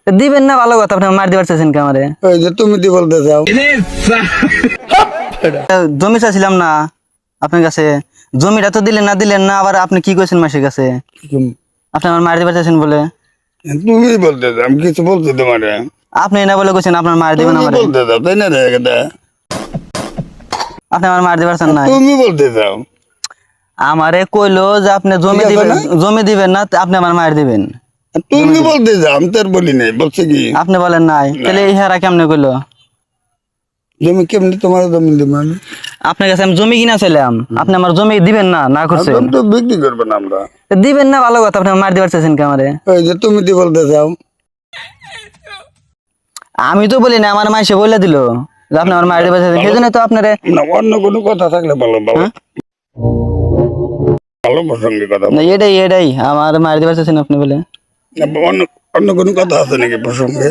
দিবেন না ভালো কথা, আপনি মার দিবার চাইছেন কে আমারে? ওই যে তুমি দি বলতে চাও। জমি চাইছিলাম না আপনার কাছে, জমিটা তো দিলেন না, আবার আপনি কি কইছেন মাসের কাছে আপনি আমার মার দিবার চাইছেন বলে? তুমি বলতে চাও, আমি কিছু বলতে তোমারে। আপনি না বলে কইছেন আপনার মার দিবেন তুমি আমারে, বলতে চাও তাই না রে এটা? আপনি আমার মার দিবার চান না। তুমি বলতে চাও। আমারে কইলো যে আপনি জমি ঠিক আছে দিবেন, না? জমি দিবেন না, আপনি আমার মার দিবেন। তুমি বলতে চাও, আমি তো আর বলি নাই। বলছে কি আপনি বলেন নাই, তাহলে এই হেরা কেমনে কইলো? জমি কেমনি তোমার জমি দিব আমি? আপনার কাছে আমি জমি কিনা চাইলাম, আপনি আমার জমি দিবেন না, না করছেন। জমি তো বিক্রি করবো না আমরা। দিবেন না ভালো কথা, আপনি আমার মার দিবার চাইছেন কে আমারে? ওই যে তুমি দি বলতে চাও। আমি তো বলি না, আমার মাইসে বলে দিল যে আপনি আমার মার দিবার চাইছেন, সেই জন্য তো আপনারে। না অন্য কোনো কথা থাকলে ভালো ভালো হ্যাঁ? ভালো প্রসঙ্গে কথা না এটাই আমার মার দিবার চাইছেন আপনি বলে। অন্য অন্য কোনো কথা আছে নাকি প্রসঙ্গে?